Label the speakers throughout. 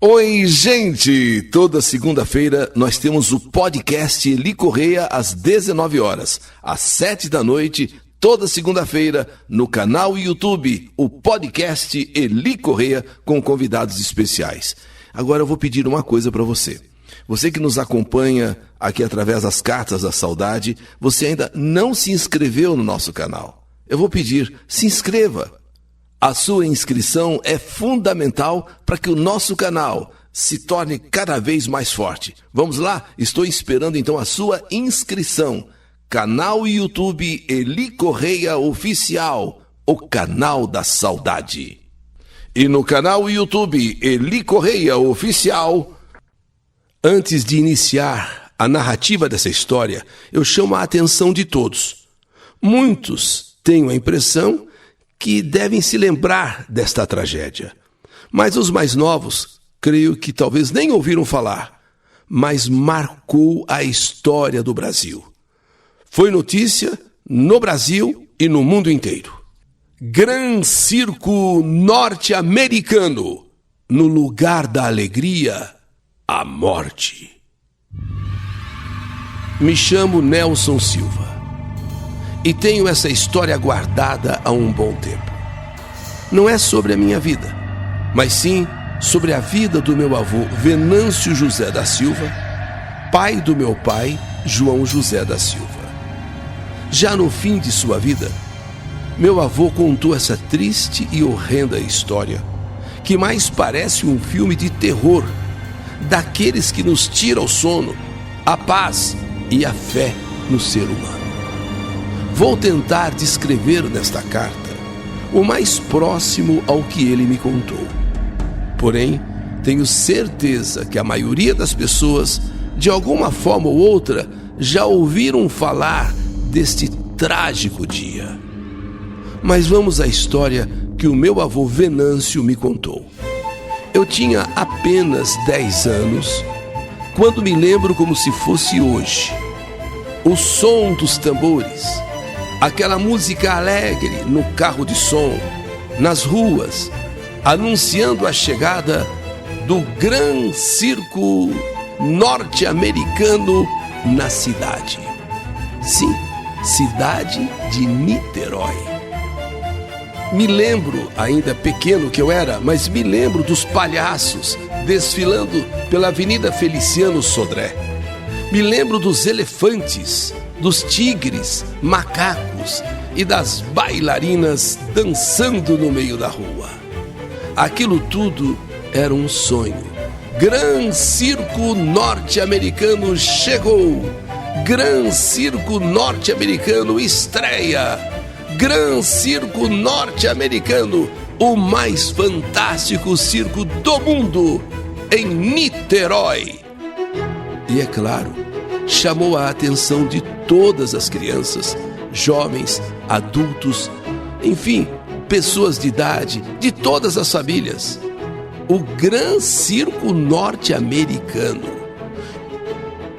Speaker 1: Oi, gente! Toda segunda-feira nós temos o podcast Eli Correia às 19 horas, às 7 da noite, toda segunda-feira, no canal YouTube, o podcast Eli Correia com convidados especiais. Agora eu vou pedir uma coisa para você. Você que nos acompanha aqui através das Cartas da Saudade, você ainda não se inscreveu no nosso canal. Eu vou pedir, se inscreva. A sua inscrição é fundamental para que o nosso canal se torne cada vez mais forte. Vamos lá? Estou esperando então a sua inscrição. Canal YouTube Eli Correia Oficial, o canal da saudade. E no canal YouTube Eli Correia Oficial, antes de iniciar a narrativa dessa história, eu chamo a atenção de todos. Muitos têm a impressão que devem se lembrar desta tragédia. Mas os mais novos, creio que talvez nem ouviram falar, mas marcou a história do Brasil. Foi notícia no Brasil e no mundo inteiro. Gran Circo Norte-Americano, no lugar da alegria, a morte. Me chamo Nelson Silva. E tenho essa história guardada há um bom tempo. Não é sobre a minha vida, mas sim sobre a vida do meu avô Venâncio José da Silva, pai do meu pai, João José da Silva. Já no fim de sua vida, meu avô contou essa triste e horrenda história, que mais parece um filme de terror, daqueles que nos tiram o sono, a paz e a fé no ser humano. Vou tentar descrever nesta carta o mais próximo ao que ele me contou. Porém, tenho certeza que a maioria das pessoas, de alguma forma ou outra, já ouviram falar deste trágico dia. Mas vamos à história que o meu avô Venâncio me contou. Eu tinha apenas 10 anos, quando me lembro como se fosse hoje. O som dos tambores, aquela música alegre no carro de som, nas ruas, anunciando a chegada do Gran Circo Norte-Americano na cidade. Sim, cidade de Niterói. Me lembro, ainda pequeno que eu era, mas me lembro dos palhaços desfilando pela Avenida Feliciano Sodré. Me lembro dos elefantes, dos tigres, macacos e das bailarinas dançando no meio da rua. Aquilo tudo era um sonho. Gran Circo Norte-Americano chegou! Gran Circo Norte-Americano estreia! Gran Circo Norte-Americano, o mais fantástico circo do mundo, em Niterói! E é claro, chamou a atenção de todas as crianças, jovens, adultos, enfim, pessoas de idade, de todas as famílias. O Gran Circo Norte-Americano.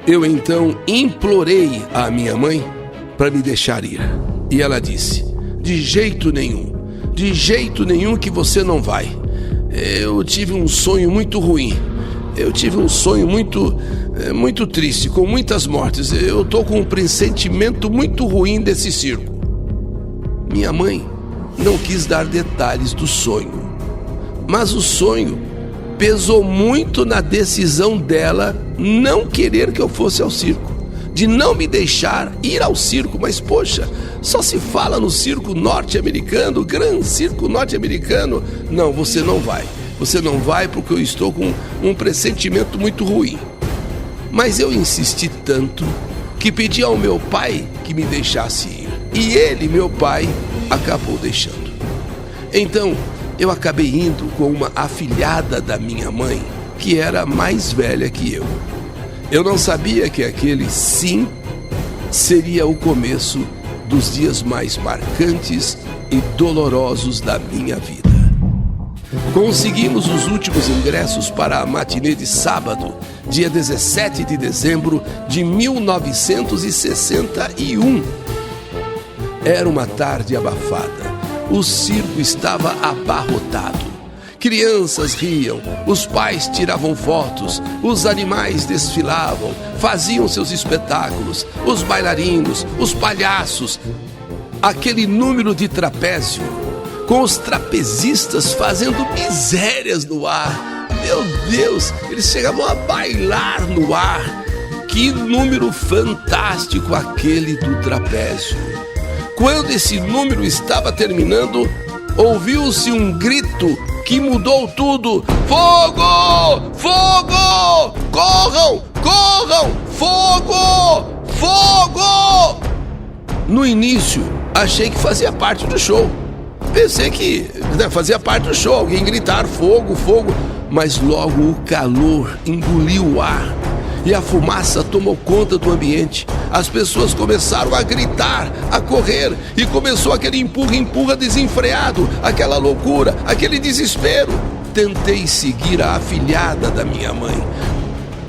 Speaker 1: Eu então implorei à minha mãe para me deixar ir. E ela disse: de jeito nenhum que você não vai. Eu tive um sonho muito ruim. Eu tive um sonho muito triste, com muitas mortes. Eu estou com um pressentimento muito ruim desse circo. Minha mãe não quis dar detalhes do sonho, mas o sonho pesou muito na decisão dela não querer que eu fosse ao circo, de não me deixar ir ao circo. Mas poxa, só se fala no circo norte-americano, Gran Circo Norte-Americano. Não, você não vai. Você não vai porque eu estou com um pressentimento muito ruim. Mas eu insisti tanto que pedi ao meu pai que me deixasse ir. E ele, meu pai, acabou deixando. Então, eu acabei indo com uma afilhada da minha mãe, que era mais velha que eu. Eu não sabia que aquele sim seria o começo dos dias mais marcantes e dolorosos da minha vida. Conseguimos os últimos ingressos para a matinê de sábado, dia 17 de dezembro de 1961. Era uma tarde abafada. O circo estava abarrotado. Crianças riam, os pais tiravam fotos, os animais desfilavam, faziam seus espetáculos, os bailarinos, os palhaços. Aquele número de trapézio, com os trapezistas fazendo misérias no ar. Meu Deus, eles chegavam a bailar no ar. Que número fantástico aquele do trapézio. Quando esse número estava terminando, ouviu-se um grito que mudou tudo. Fogo! Fogo! Corram! Corram! Fogo! Fogo! No início, achei que fazia parte do show. Pensei que fazia parte do show, alguém gritar fogo, fogo. Mas logo o calor engoliu o ar e a fumaça tomou conta do ambiente. As pessoas começaram a gritar, a correr, e começou aquele empurra-empurra desenfreado, aquela loucura, aquele desespero. Tentei seguir a afilhada da minha mãe,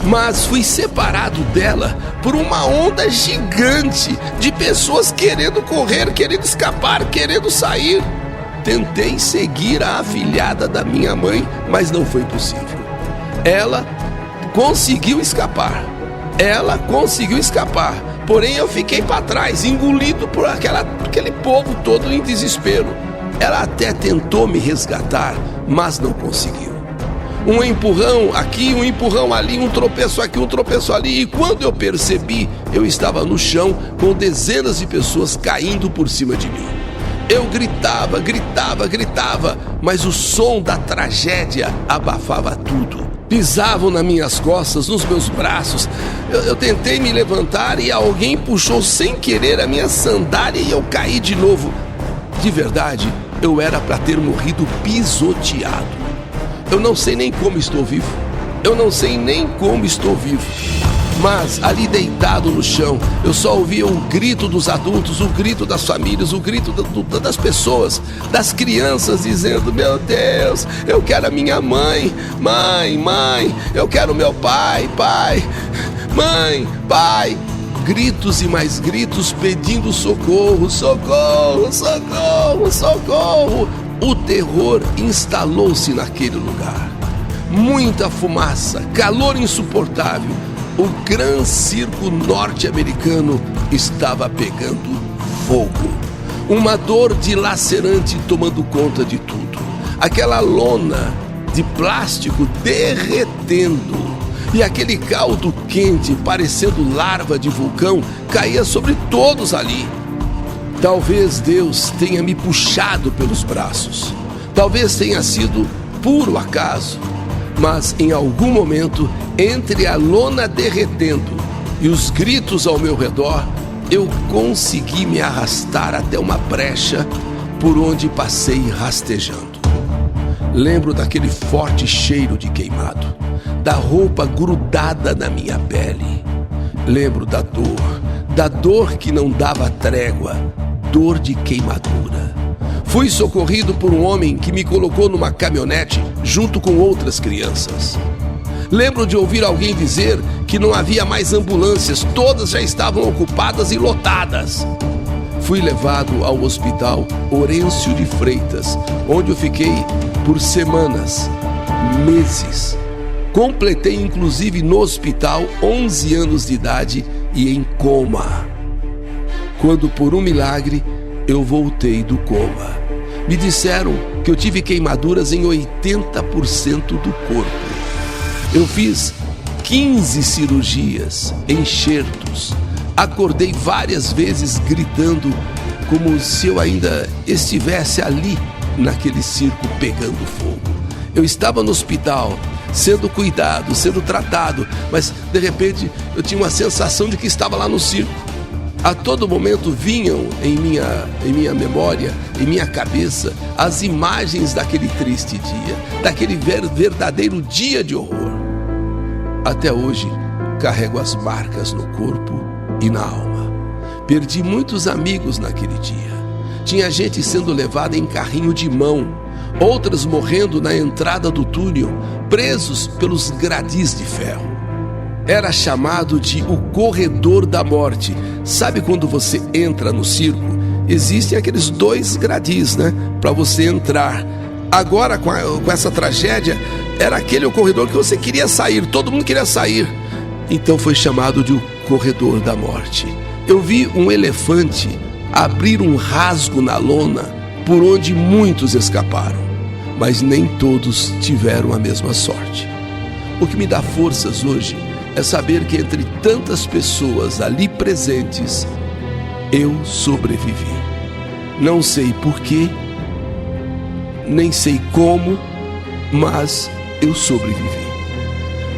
Speaker 1: mas fui separado dela por uma onda gigante de pessoas querendo correr, querendo escapar, querendo sair. Tentei seguir a afilhada da minha mãe, mas não foi possível. Ela conseguiu escapar. Porém, eu fiquei para trás, engolido por aquele povo todo em desespero. Ela até tentou me resgatar, mas não conseguiu. Um empurrão aqui, um empurrão ali, um tropeço aqui, um tropeço ali. E quando eu percebi, eu estava no chão com dezenas de pessoas caindo por cima de mim. Eu gritava, mas o som da tragédia abafava tudo. Pisavam nas minhas costas, nos meus braços. Eu tentei me levantar e alguém puxou sem querer a minha sandália e eu caí de novo. De verdade, eu era para ter morrido pisoteado. Eu não sei nem como estou vivo. Mas ali deitado no chão, eu só ouvia o grito dos adultos, o grito das famílias, o grito das pessoas, das crianças dizendo: meu Deus, eu quero a minha mãe, mãe, eu quero meu pai, mãe, pai. Gritos e mais gritos pedindo socorro, socorro. O terror instalou-se naquele lugar. Muita fumaça, calor insuportável. O Gran Circo norte-americano estava pegando fogo. Uma dor dilacerante tomando conta de tudo. Aquela lona de plástico derretendo. E aquele caldo quente, parecendo larva de vulcão, caía sobre todos ali. Talvez Deus tenha me puxado pelos braços. Talvez tenha sido puro acaso. Mas em algum momento, entre a lona derretendo e os gritos ao meu redor, eu consegui me arrastar até uma brecha por onde passei rastejando. Lembro daquele forte cheiro de queimado, da roupa grudada na minha pele. Lembro da dor que não dava trégua, dor de queimadura. Fui socorrido por um homem que me colocou numa caminhonete junto com outras crianças. Lembro de ouvir alguém dizer que não havia mais ambulâncias, todas já estavam ocupadas e lotadas. Fui levado ao hospital Horêncio de Freitas, onde eu fiquei por semanas, meses. Completei inclusive no hospital 11 anos de idade e em coma. Quando por um milagre eu voltei do coma. Me disseram que eu tive queimaduras em 80% do corpo. Eu fiz 15 cirurgias, enxertos. Acordei várias vezes gritando como se eu ainda estivesse ali naquele circo pegando fogo. Eu estava no hospital, sendo cuidado, sendo tratado, mas de repente eu tinha uma sensação de que estava lá no circo. A todo momento vinham em minha memória, em minha cabeça, as imagens daquele triste dia, daquele verdadeiro dia de horror. Até hoje, carrego as marcas no corpo e na alma. Perdi muitos amigos naquele dia. Tinha gente sendo levada em carrinho de mão, outras morrendo na entrada do túnel, presos pelos gradis de ferro. Era chamado de o corredor da morte. Sabe quando você entra no circo? Existem aqueles 2 gradis, para você entrar. Agora, com essa tragédia, era aquele o corredor que você queria sair, todo mundo queria sair. Então foi chamado de o corredor da morte. Eu vi um elefante abrir um rasgo na lona por onde muitos escaparam, mas nem todos tiveram a mesma sorte. O que me dá forças hoje é saber que entre tantas pessoas ali presentes, eu sobrevivi. Não sei porquê, nem sei como, mas eu sobrevivi.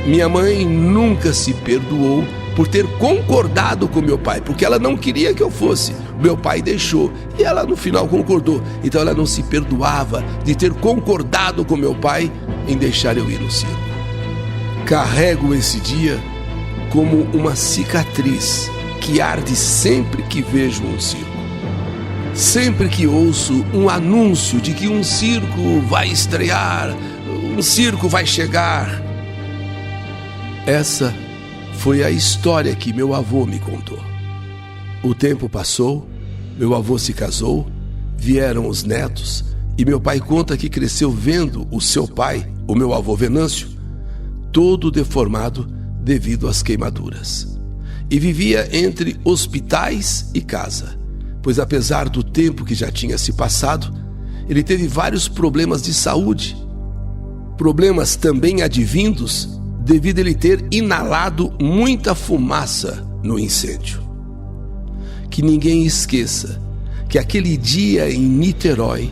Speaker 1: Minha mãe nunca se perdoou por ter concordado com meu pai, porque ela não queria que eu fosse. Meu pai deixou e ela no final concordou. Então ela não se perdoava de ter concordado com meu pai em deixar eu ir no circo. Carrego esse dia como uma cicatriz que arde sempre que vejo um circo. Sempre que ouço um anúncio de que um circo vai estrear, um circo vai chegar. Essa foi a história que meu avô me contou. O tempo passou, meu avô se casou, vieram os netos e meu pai conta que cresceu vendo o seu pai, o meu avô Venâncio, todo deformado devido às queimaduras. E vivia entre hospitais e casa, pois apesar do tempo que já tinha se passado, ele teve vários problemas de saúde. Problemas também advindos devido a ele ter inalado muita fumaça no incêndio. Que ninguém esqueça que aquele dia em Niterói,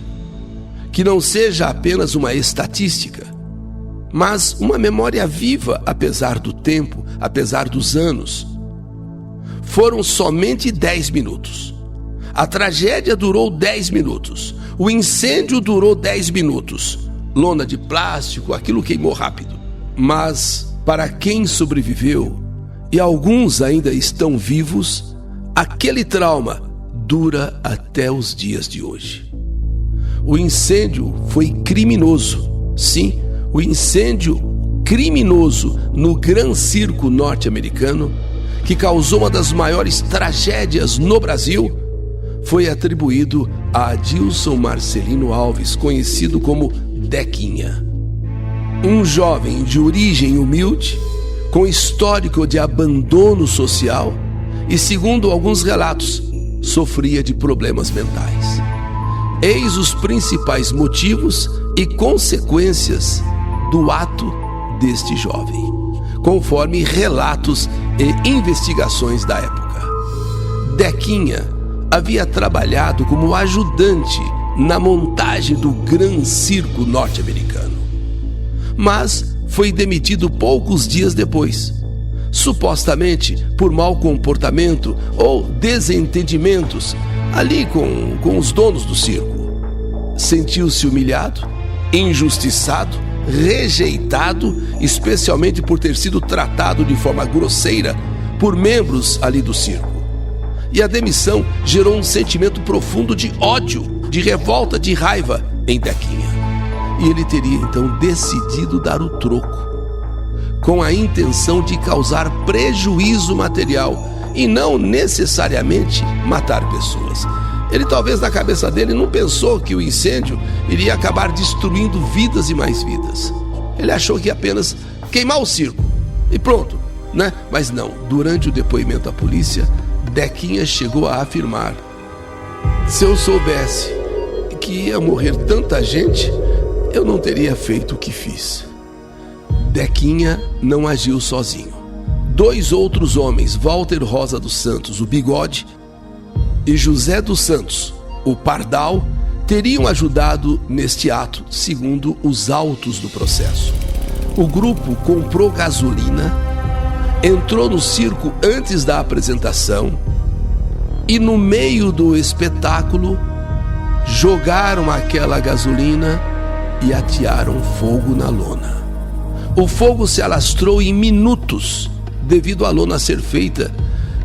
Speaker 1: que não seja apenas uma estatística, mas uma memória viva apesar do tempo, apesar dos anos. Foram somente 10 minutos. A tragédia durou 10 minutos. O incêndio durou 10 minutos. Lona de plástico, aquilo queimou rápido. Mas para quem sobreviveu, e alguns ainda estão vivos, aquele trauma dura até os dias de hoje. O incêndio foi criminoso. Sim, o incêndio criminoso no Gran Circo norte-americano, que causou uma das maiores tragédias no Brasil, foi atribuído a Adilson Marcelino Alves, conhecido como Dequinha. Um jovem de origem humilde, com histórico de abandono social e, segundo alguns relatos, sofria de problemas mentais. Eis os principais motivos e consequências do ato deste jovem, conforme relatos e investigações da época. Dequinha havia trabalhado como ajudante na montagem do Gran Circo norte-americano, mas foi demitido poucos dias depois, supostamente por mau comportamento ou desentendimentos ali com os donos do circo. Sentiu-se humilhado, injustiçado, rejeitado, especialmente por ter sido tratado de forma grosseira por membros ali do circo. E a demissão gerou um sentimento profundo de ódio, de revolta, de raiva em Dequinha. E ele teria então decidido dar o troco, com a intenção de causar prejuízo material e não necessariamente matar pessoas. Ele talvez na cabeça dele não pensou que o incêndio iria acabar destruindo vidas e mais vidas. Ele achou que ia apenas queimar o circo e pronto, né? Mas não, durante o depoimento à polícia, Dequinha chegou a afirmar: se eu soubesse que ia morrer tanta gente, eu não teria feito o que fiz. Dequinha não agiu sozinho. 2 outros homens, Walter Rosa dos Santos, o Bigode, e José dos Santos, o Pardal, teriam ajudado neste ato, segundo os autos do processo. O grupo comprou gasolina, entrou no circo antes da apresentação e, no meio do espetáculo, jogaram aquela gasolina e atearam fogo na lona. O fogo se alastrou em minutos devido à lona ser feita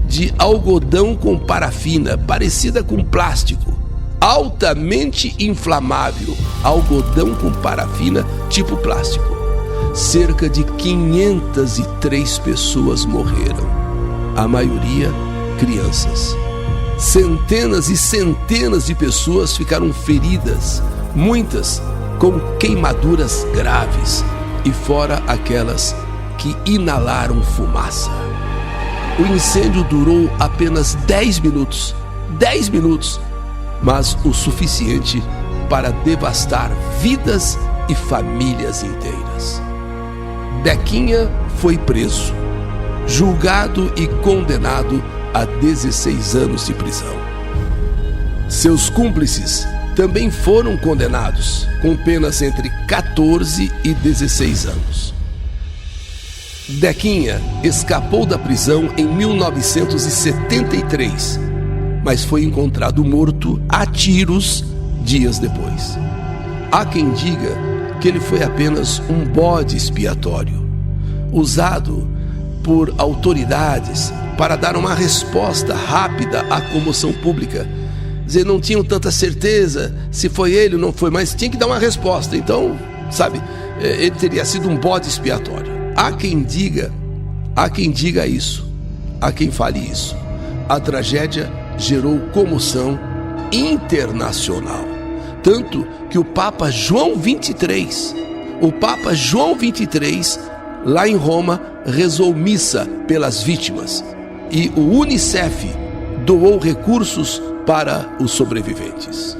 Speaker 1: de algodão com parafina, parecida com plástico, altamente inflamável, algodão com parafina tipo plástico. Cerca de 503 pessoas morreram, a maioria crianças. Centenas e centenas de pessoas ficaram feridas, muitas com queimaduras graves e fora aquelas que inalaram fumaça. O incêndio durou apenas 10 minutos, mas o suficiente para devastar vidas e famílias inteiras. Dequinha foi preso, julgado e condenado a 16 anos de prisão. Seus cúmplices também foram condenados, com penas entre 14 e 16 anos. Dequinha escapou da prisão em 1973, mas foi encontrado morto a tiros dias depois. Há quem diga que ele foi apenas um bode expiatório, usado por autoridades para dar uma resposta rápida à comoção pública. Dizer, não tinham tanta certeza se foi ele ou não foi, mas tinha que dar uma resposta. Então, sabe, ele teria sido um bode expiatório. Há quem diga isso, há quem fale isso. A tragédia gerou comoção internacional, tanto que o Papa João XXIII, lá em Roma, rezou missa pelas vítimas, e o UNICEF doou recursos para os sobreviventes.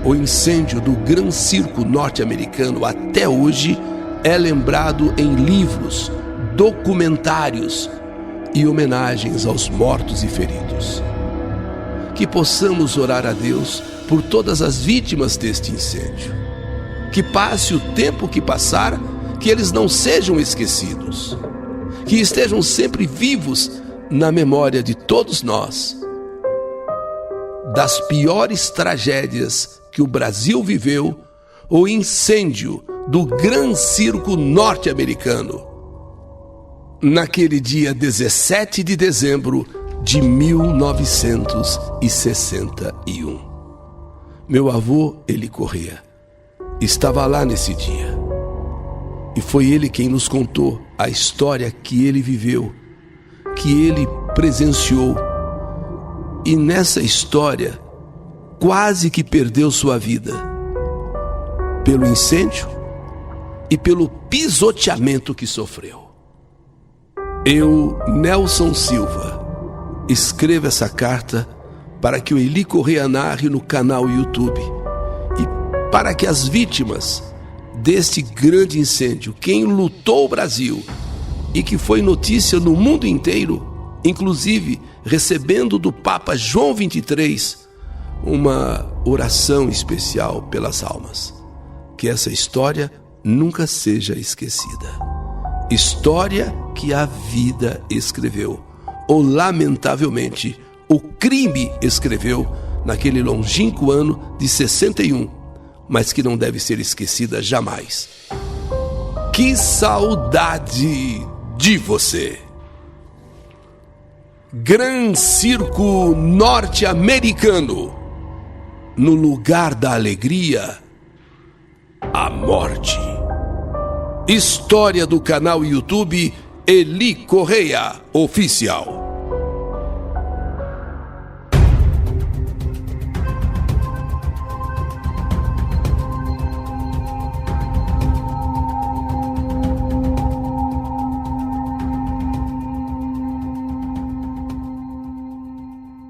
Speaker 1: O incêndio do Gran Circo norte-americano até hoje é lembrado em livros, documentários e homenagens aos mortos e feridos. Que possamos orar a Deus por todas as vítimas deste incêndio. Que passe o tempo que passar, que eles não sejam esquecidos. Que estejam sempre vivos na memória de todos nós. Das piores tragédias que o Brasil viveu, o incêndio do Gran Circo norte-americano, naquele dia 17 de dezembro de 1961. Meu avô, Eli Corrêa, estava lá nesse dia. E foi ele quem nos contou a história que ele viveu, que ele presenciou. E nessa história, quase que perdeu sua vida pelo incêndio e pelo pisoteamento que sofreu. Eu, Nelson Silva, escrevo essa carta para que o Eli Corrêa narre no canal YouTube e para que as vítimas deste grande incêndio, quem lutou o Brasil e que foi notícia no mundo inteiro, inclusive recebendo do Papa João XXIII uma oração especial pelas almas, que essa história nunca seja esquecida. História que a vida escreveu, ou lamentavelmente o crime escreveu naquele longínquo ano de 61, mas que não deve ser esquecida jamais. Que saudade de você! Gran Circo norte-americano, no lugar da alegria, a morte. História do canal YouTube Eli Corrêa Oficial.